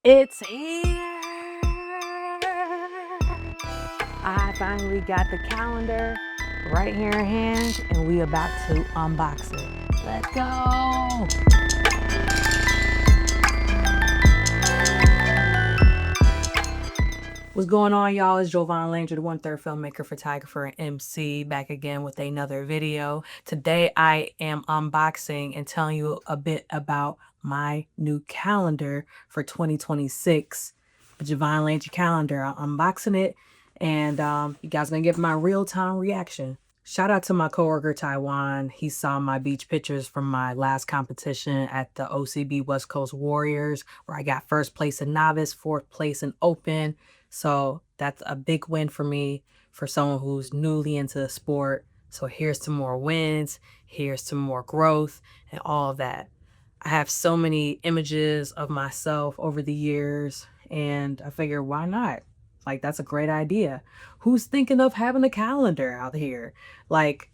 It's here. I finally got the calendar right here in hand, and we about to unbox it. Let's go. What's going on, y'all? It's Jovan Landry, the 1/3 filmmaker, photographer, and MC, back again with another video. Today, I am unboxing and telling you a bit about my new calendar for 2026, the Jovan Landry Calendar. I'm unboxing it, and you guys are gonna get my real-time reaction. Shout out to my coworker Taiwan. He saw my beach pictures from my last competition at the OCB West Coast Warriors, where I got first place in novice, fourth place in open. So that's a big win for me, for someone who's newly into the sport. So here's to more wins, here's to more growth, and all of that. I have so many images of myself over the years, and I figure, why not? Like, that's a great idea. Who's thinking of having a calendar out here? Like,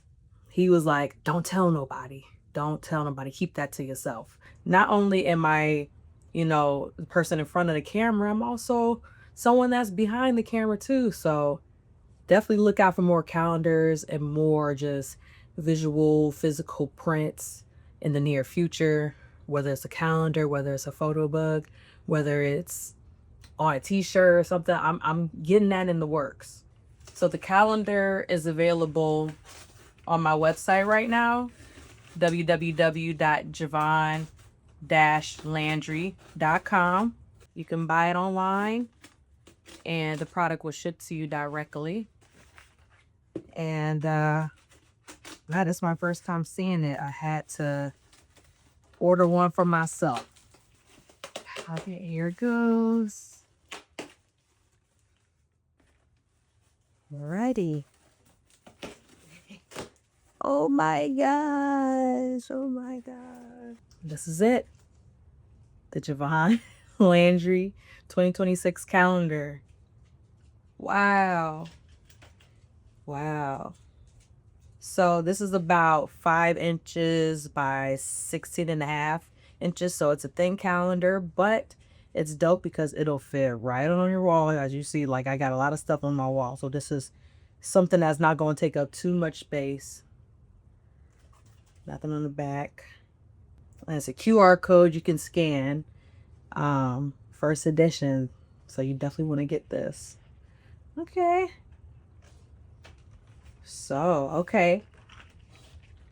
he was like, don't tell nobody. Don't tell nobody. Keep that to yourself. Not only am I, the person in front of the camera, I'm also someone that's behind the camera too. So definitely look out for more calendars and more just visual, physical prints in the near future, whether it's a calendar, whether it's a photo book, whether it's on a t-shirt or something. I'm getting that in the works. So the calendar is available on my website right now, www.jovan-landry.com. You can buy it online, and the product will ship to you directly. And that is my first time seeing it. I had to order one for myself. Okay, here it goes. Alrighty. Oh my gosh. Oh my god. This is it. The Jovan Landry 2026 calendar. Wow. Wow. So this is about 5 inches by 16.5 inches. So it's a thin calendar, but it's dope because it'll fit right on your wall. As you see, like, I got a lot of stuff on my wall. So this is something that's not going to take up too much space. Nothing on the back. And it's a QR code you can scan. First edition. So you definitely want to get this. Okay. So, okay.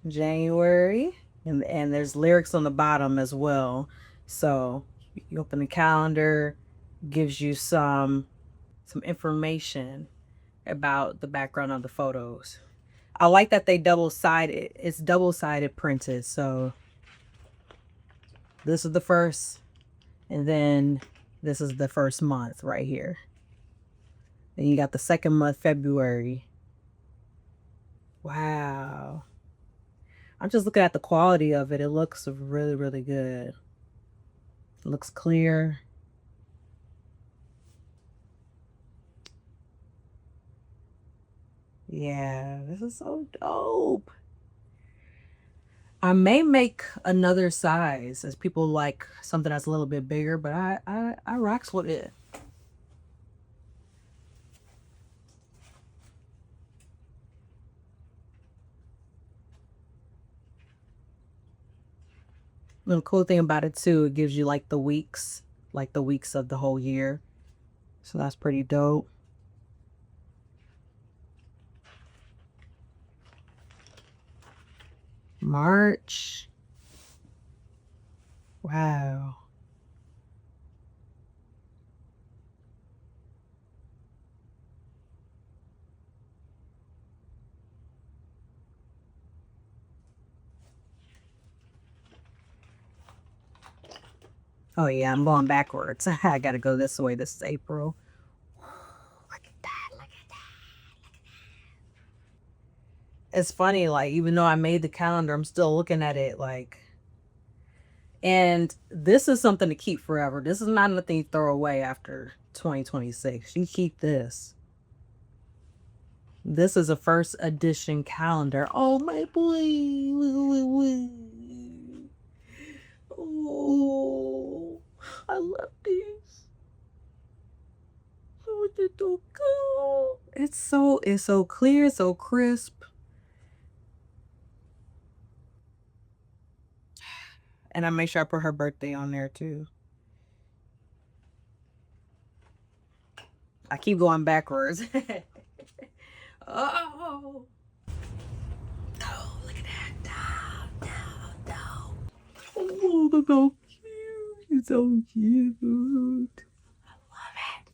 January. And there's lyrics on the bottom as well. So you open the calendar, gives you some information about the background of the photos. I like that they double-sided. It's double-sided printed. So this is the first, and then this is the first month right here. Then you got the second month, February. Wow. I'm just looking at the quality of it. It looks really, really good. It looks clear. Yeah, this is so dope. I may make another size as people like something that's a little bit bigger, but I rocks with it. The cool thing about it too, it gives you like the weeks of the whole year. So that's pretty dope. March. Wow. Oh yeah, I'm going backwards. I gotta go this way. This is April. Look at that, look at that. It's funny, like, even though I made the calendar, I'm still looking at it like, and this is something to keep forever. This is not nothing you throw away after 2026. You keep this. This is a first edition calendar. Oh, my boy. Oh, I love these. so cool. It's so clear, so crisp. And I make sure I put her birthday on there too. I keep going backwards. Oh. Oh, look at that. No, no, no. Oh, that's so cute. It's so cute. I love it.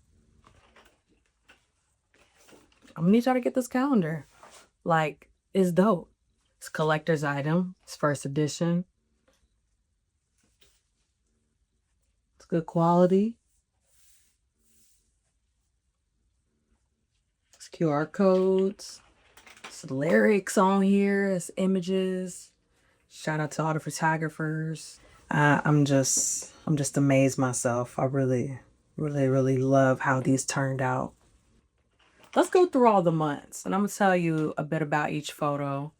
I'm gonna need y'all to get this calendar. Like, it's dope. It's a collector's item. It's first edition. It's good quality. It's QR codes. It's lyrics on here. It's images. Shout out to all the photographers. I'm just amazed myself. I really love how these turned out. Let's go through all the months, and I'm gonna tell you a bit about each photo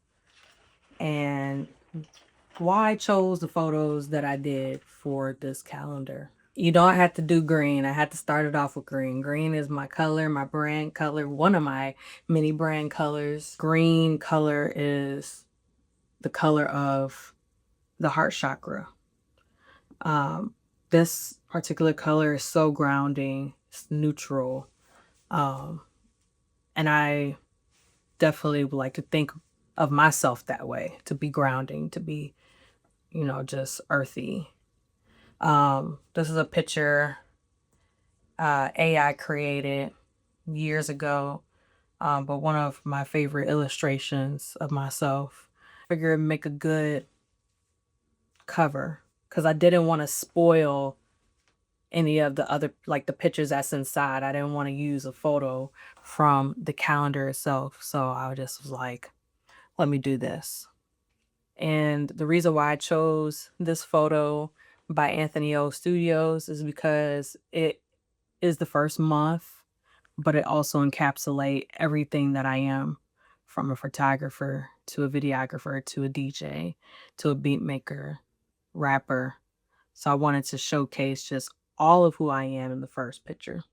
and why I chose the photos that I did for this calendar. You don't have to do green. I had to start it off with green. Green is my color, my brand color, one of my many brand colors. Green color is the color of the heart chakra. This particular color is so grounding. It's neutral. And I definitely would like to think of myself that way, to be grounding, to be, you know, just earthy. This is a picture AI created years ago, but one of my favorite illustrations of myself. I figured it'd make a good cover because I didn't want to spoil any of the other, like the pictures that's inside. I didn't want to use a photo from the calendar itself. So I just was like, let me do this. And the reason why I chose this photo by Anthony O Studios is because it is the first month, but it also encapsulates everything that I am, from a photographer to a videographer to a DJ to a beat maker, rapper. So I wanted to showcase just all of who I am in the first picture.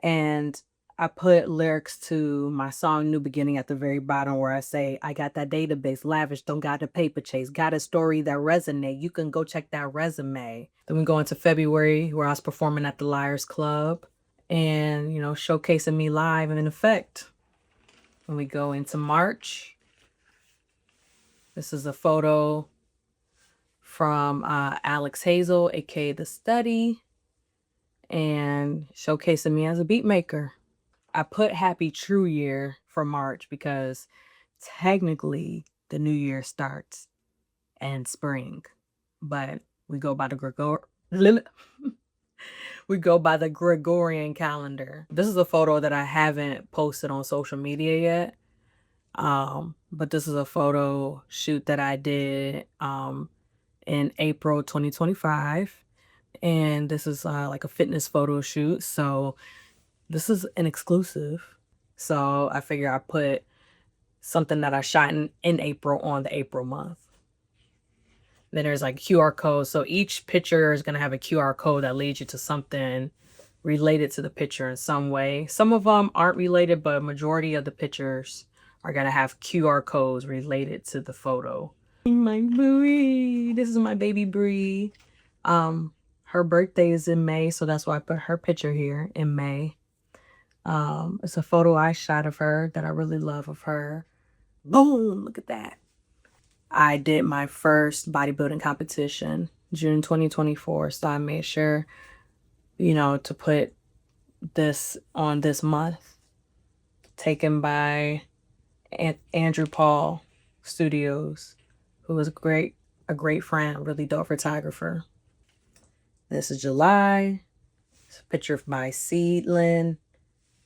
And I put lyrics to my song New Beginning at the very bottom, where I say, I got that database, lavish, don't got the paper chase, got a story that resonate. You can go check that resume. Then we go into February, where I was performing at the Liars Club and, you know, showcasing me live and in effect. When we go into March, this is a photo from Alex Hazel, aka The Study, and showcasing me as a beat maker. I put Happy True Year for March because technically the new year starts in spring, but we go by the Gregorian calendar. This is a photo that I haven't posted on social media yet. But this is a photo shoot that I did in April 2025. And this is like a fitness photo shoot. So this is an exclusive. So I figure I put something that I shot in April on the April month. Then there's like QR codes. So each picture is going to have a QR code that leads you to something related to the picture in some way. Some of them aren't related, but a majority of the pictures are going to have QR codes related to the photo. My Brie. This is my baby Brie. Her birthday is in May, so that's why I put her picture here in May. It's a photo I shot of her that I really love of her. Boom, look at that. I did my first bodybuilding competition, June 2024. So I made sure, you know, to put this on this month. Taken by Andrew Paul Studios, who was a great friend, really dope photographer. This is July. It's a picture of my seedling.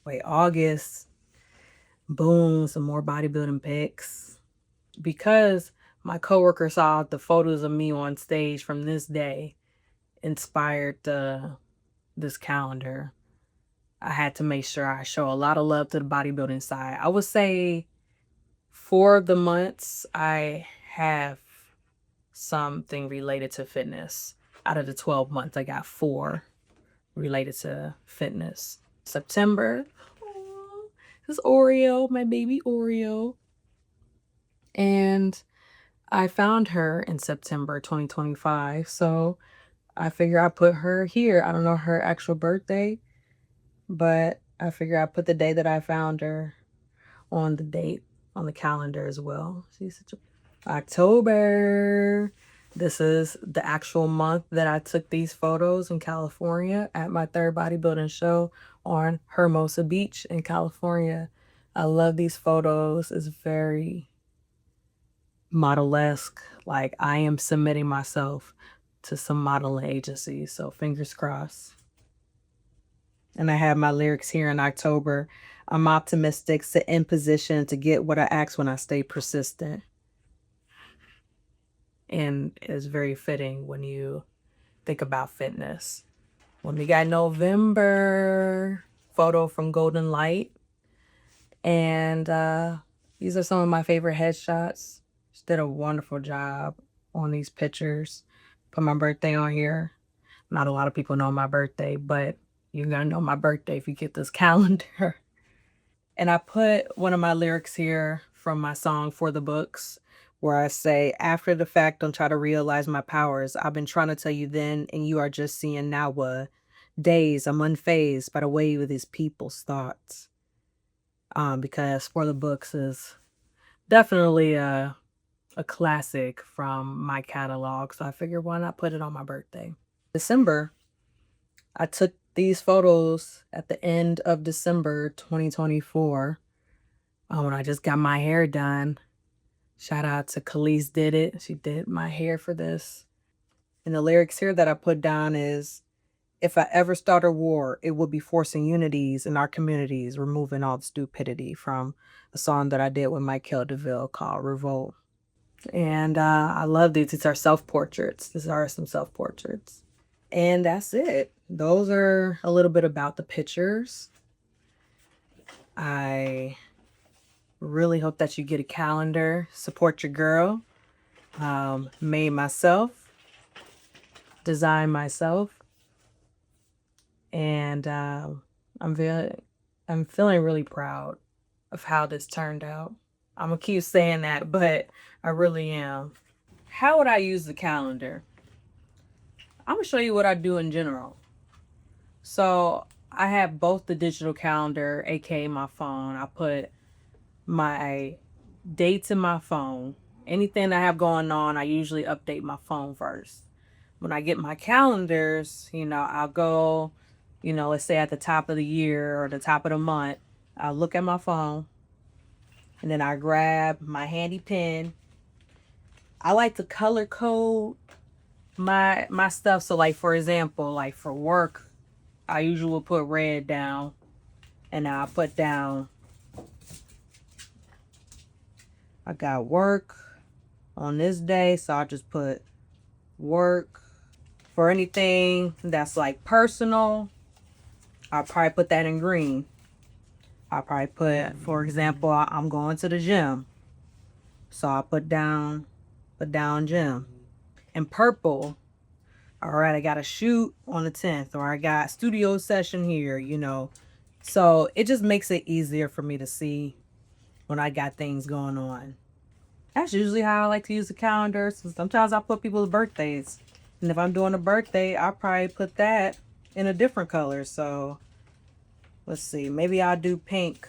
Wait, August. Boom, some more bodybuilding pics. Because my coworker saw the photos of me on stage from this day, inspired this calendar. I had to make sure I show a lot of love to the bodybuilding side. I would say 4 of the months I have something related to fitness. Out of the 12 months, I got 4 related to fitness. September, oh, this is Oreo, my baby Oreo. And I found her in September 2025, so I figure I put her here. I don't know her actual birthday, but I figure I put the day that I found her on the date on the calendar as well. She's such a October. This is the actual month that I took these photos in California at my third bodybuilding show on Hermosa Beach in California. I love these photos. It's very model-esque. Like, I am submitting myself to some modeling agencies, so fingers crossed. And I have my lyrics here in October. I'm optimistic, sit in position to get what I ask when I stay persistent. And it's very fitting when you think about fitness. When we got November, photo from Golden Light. And these are some of my favorite headshots. She did a wonderful job on these pictures. Put my birthday on here. Not a lot of people know my birthday, but you're gonna know my birthday if you get this calendar. And I put one of my lyrics here from my song For the Books, where I say, after the fact, don't try to realize my powers. I've been trying to tell you then, and you are just seeing now what. Days, I'm unfazed by the way with these people's thoughts. Because For the Books is definitely a classic from my catalog. So I figured why not put it on my birthday. December, I took these photos at the end of December 2024 when I just got my hair done. Shout out to Khalees did it. She did my hair for this. And the lyrics here that I put down is, if I ever start a war, it will be forcing unities in our communities, removing all the stupidity, from a song that I did with Michael DeVille called Revolt. And I love these. These are self-portraits. These are some self-portraits. And that's it. Those are a little bit about the pictures. I really hope that you get a calendar. Support your girl. Made myself. Designed myself. And I'm feeling really proud of how this turned out. I'm gonna keep saying that, but I really am. How would I use the calendar? I'm gonna show you what I do in general. So I have both the digital calendar, aka my phone. I put my dates in my phone. Anything I have going on, I usually update my phone first. When I get my calendars, I'll go, let's say at the top of the year or the top of the month, I'll look at my phone and then I grab my handy pen. I like to color code my stuff. So like, for example, like for work, I usually will put red down, and I'll put down, I got work on this day, so I'll just put work. For anything that's like personal, I'll probably put that in green. I'll probably put, for example, I'm going to the gym, so I'll put down gym. In purple, all right, I got a shoot on the 10th, or I got studio session here, So it just makes it easier for me to see when I got things going on. That's usually how I like to use the calendar. So sometimes I put people's birthdays. And if I'm doing a birthday, I'll probably put that in a different color. So let's see, maybe I'll do pink.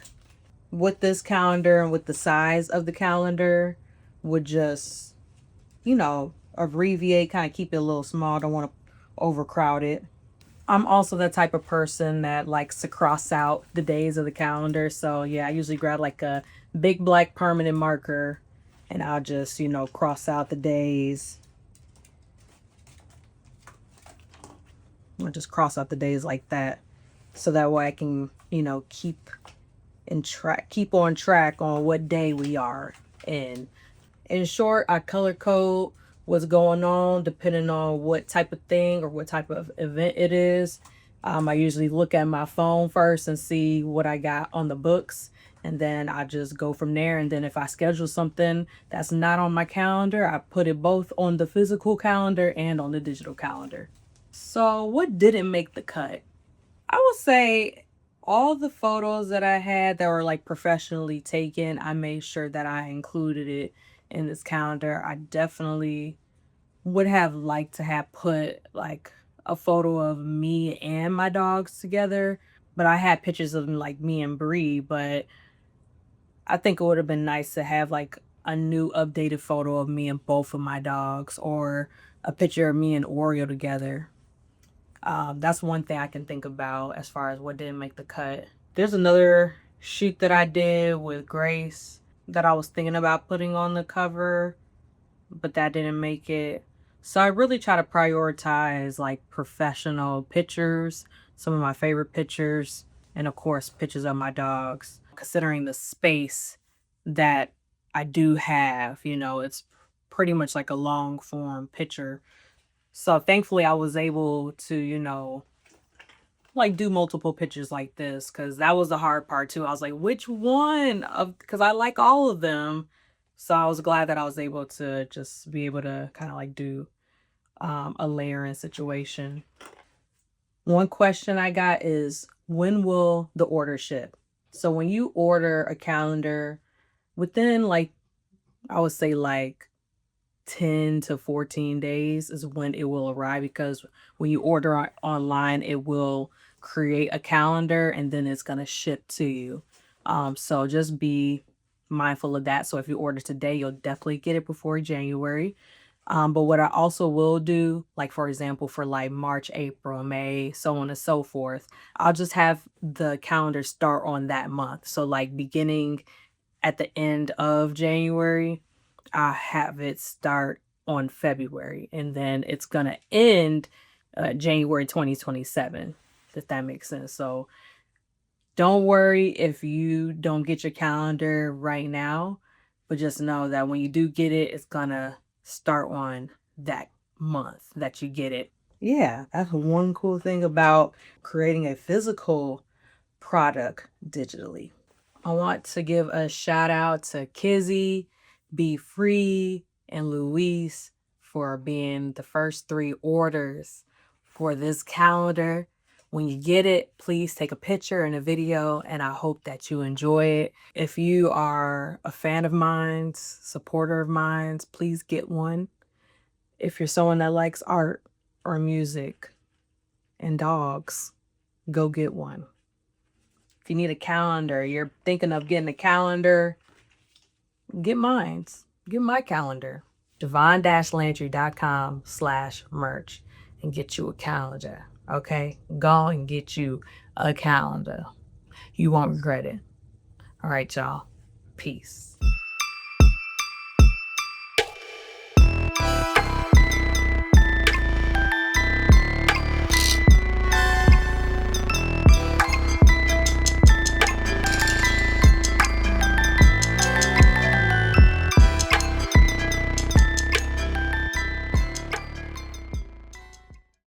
With this calendar and with the size of the calendar, would just, abbreviate, kind of keep it a little small. Don't want to overcrowd it. I'm also the type of person that likes to cross out the days of the calendar. So yeah, I usually grab like a big black permanent marker and I'll just, cross out the days. I'll just cross out the days like that. So that way I can, keep on track on what day we are in. In short, I color code what's going on depending on what type of thing or what type of event it is. I usually look at my phone first and see what I got on the books, and then I just go from there. And then if I schedule something that's not on my calendar, I put it both on the physical calendar and on the digital calendar. So what didn't make the cut? I will say all the photos that I had that were like professionally taken, I made sure that I included it in this calendar. I definitely would have liked to have put like a photo of me and my dogs together, but I had pictures of like me and Bree, but I think it would have been nice to have like a new updated photo of me and both of my dogs, or a picture of me and Oreo together. That's one thing I can think about as far as what didn't make the cut. There's another shoot that I did with Grace that I was thinking about putting on the cover, but that didn't make it. So I really try to prioritize like professional pictures, some of my favorite pictures, and of course, pictures of my dogs. Considering the space that I do have, it's pretty much like a long form picture. So thankfully, I was able to, like do multiple pictures like this, because that was the hard part too. I was like, which one of, because I like all of them. So I was glad that I was able to just be able to kind of like do a layering situation. One question I got is, when will the order ship? So when you order a calendar, within like, I would say like 10 to 14 days is when it will arrive, because when you order online, it will create a calendar and then it's going to ship to you. So just be mindful of that. So if you order today, you'll definitely get it before January. But what I also will do, like for example, for like March, April, May, so on and so forth, I'll just have the calendar start on that month. So like beginning at the end of January, I have it start on February, and then it's gonna end January 2027, if that makes sense. So don't worry if you don't get your calendar right now, but just know that when you do get it, it's gonna start on that month that you get it. Yeah, that's one cool thing about creating a physical product digitally. I want to give a shout out to Kizzy, Be Free, and Luis for being the first 3 orders for this calendar. When you get it, please take a picture and a video, and I hope that you enjoy it. If you are a fan of mine, supporter of mine, please get one. If you're someone that likes art or music and dogs, go get one. If you need a calendar, you're thinking of getting a calendar, get mine. Get my calendar. Jovan-Landry.com/merch and get you a calendar. Okay? Go and get you a calendar. You won't regret it. All right, y'all. Peace.